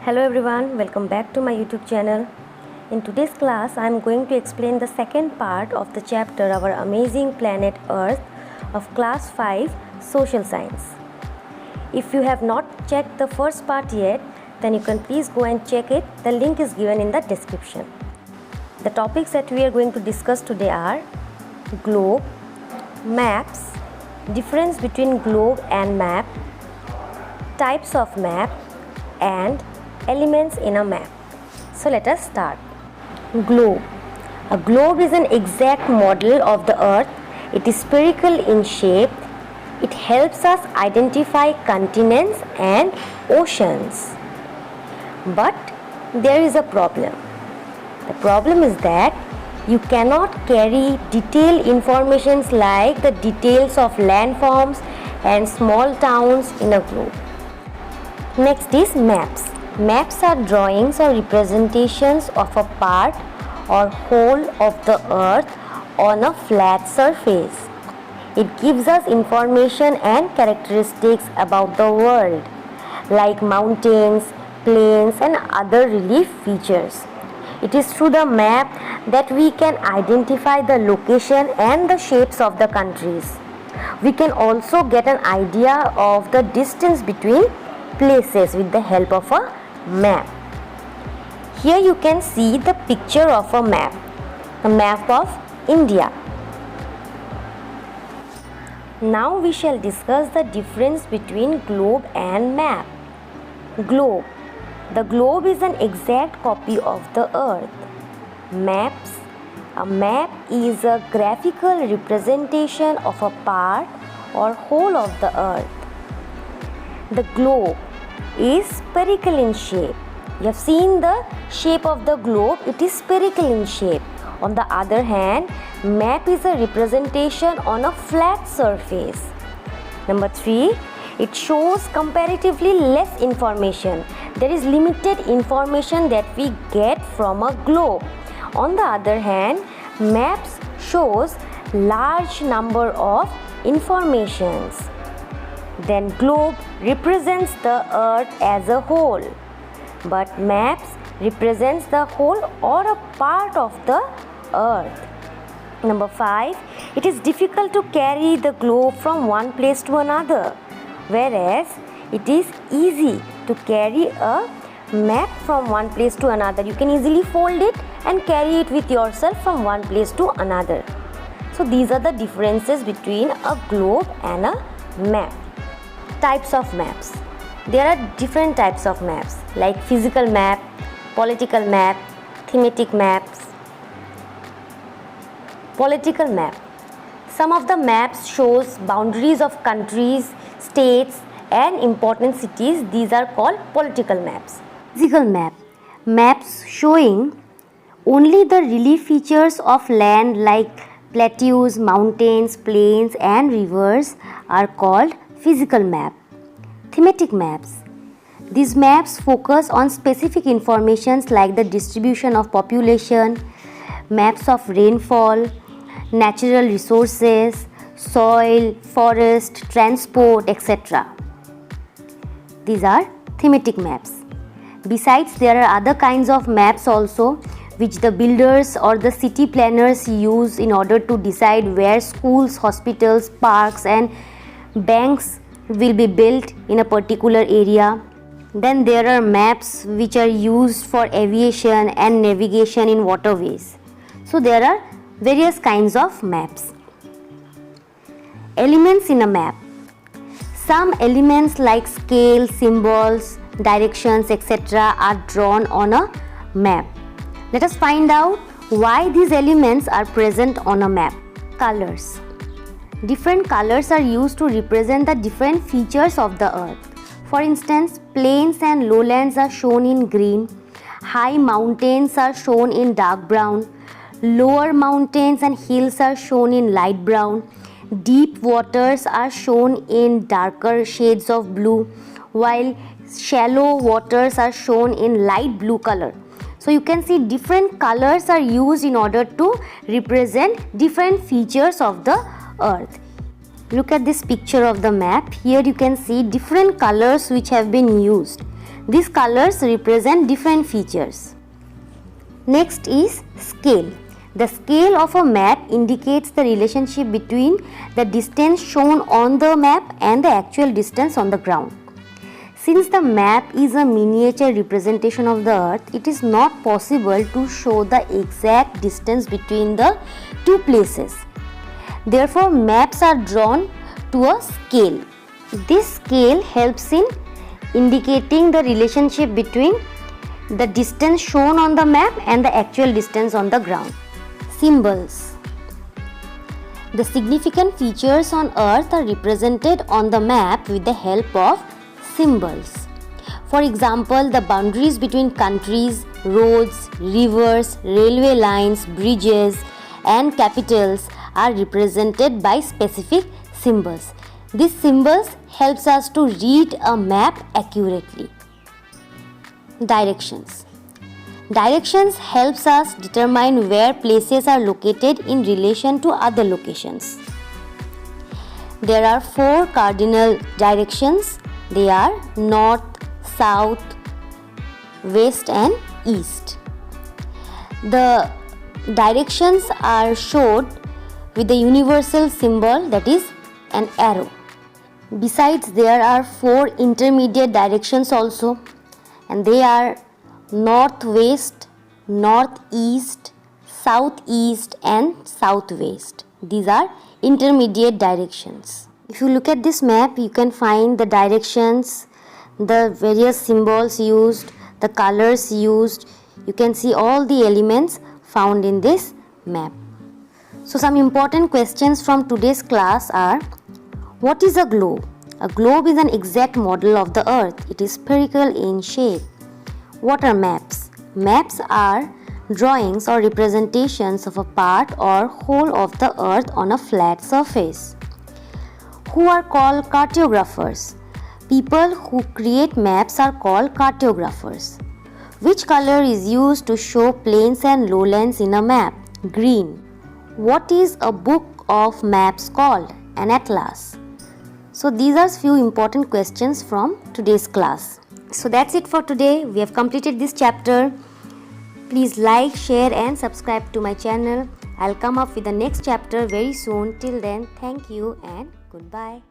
Hello everyone, welcome back to my YouTube channel. In today's class, I am going to explain the second part of the chapter Our Amazing Planet Earth of Class 5 Social Science. If you have not checked the first part yet, then you can please go and check it. The link is given in the description. The topics that we are going to discuss today are globe, maps, difference between globe and map, types of map, and elements in a map. So let us start. Globe. A globe is an exact model of the earth. It is spherical in shape. It helps us identify continents and oceans. But there is a problem. The problem is that you cannot carry detailed information like the details of landforms and small towns in a globe. Next is maps. Maps are drawings or representations of a part or whole of the earth on a flat surface. It gives us information and characteristics about the world, like mountains, plains, and other relief features. It is through the map that we can identify the location and the shapes of the countries. We can also get an idea of the distance between places with the help of a map. Here you can see the picture of a map of India. Now we shall discuss the difference between globe and map. Globe. The globe is an exact copy of the earth. Maps. A map is a graphical representation of a part or whole of the earth. The globe is spherical in shape. You have seen the shape of the globe, it is spherical in shape. On the other hand, map is a representation on a flat surface. Number 3, it shows comparatively less information. There is limited information that we get from a globe. On the other hand, maps shows large number of informations. Then globe represents the earth as a whole, but maps represents the whole or a part of the earth. Number 5, it is difficult to carry the globe from one place to another, whereas it is easy to carry a map from one place to another. You can easily fold it and carry it with yourself from one place to another. So these are the differences between a globe and a map. Types of maps. There are different types of maps like physical map, political map, thematic maps. Political map. Some of the maps shows boundaries of countries, states and important cities. These are called political maps. Physical map. Maps showing only the relief features of land like plateaus, mountains, plains and rivers are called physical map. Thematic maps. These maps focus on specific informations like the distribution of population, maps of rainfall, natural resources, soil, forest, transport, etc. These are thematic maps. Besides, there are other kinds of maps also which the builders or the city planners use in order to decide where schools, hospitals, parks and banks will be built in a particular area. Then there are maps which are used for aviation and navigation in waterways. So there are various kinds of maps. Elements in a map. Some elements like scale, symbols, directions, etc. are drawn on a map. Let us find out why these elements are present on a map. Colors. Different colors are used to represent the different features of the earth. For instance, plains and lowlands are shown in green, high mountains are shown in dark brown, lower mountains and hills are shown in light brown, deep waters are shown in darker shades of blue, while shallow waters are shown in light blue color. So you can see different colors are used in order to represent different features of the earth. Look at this picture of the map. Here you can see different colors which have been used. These colors represent different features. Next is scale. The scale of a map indicates the relationship between the distance shown on the map and the actual distance on the ground. Since the map is a miniature representation of the earth, it is not possible to show the exact distance between the two places. Therefore, maps are drawn to a scale. This scale helps in indicating the relationship between the distance shown on the map and the actual distance on the ground. Symbols. The significant features on earth are represented on the map with the help of symbols. For example, the boundaries between countries, roads, rivers, railway lines, bridges and capitals are represented by specific symbols. These symbols helps us to read a map accurately. Directions. Directions helps us determine where places are located in relation to other locations. There are 4 cardinal directions. They are north, south, west and east. The directions are showed with the universal symbol, that is an arrow. Besides, there are 4 intermediate directions also, and they are northwest, northeast, southeast and southwest. These are intermediate directions. If you look at this map, you can find the directions, the various symbols used, the colors used. You can see all the elements found in this map. So some important questions from today's class are: what is a globe? A globe is an exact model of the earth. It is spherical in shape. What are maps? Maps are drawings or representations of a part or whole of the earth on a flat surface. Who are called cartographers? People who create maps are called cartographers. Which color is used to show plains and lowlands in a map? Green. What is a book of maps called? An atlas. So these are few important questions from today's class. So that's it for today. We have completed this chapter. Please like, share and subscribe to my channel. I'll come up with the next chapter very soon. Till then, thank you and goodbye.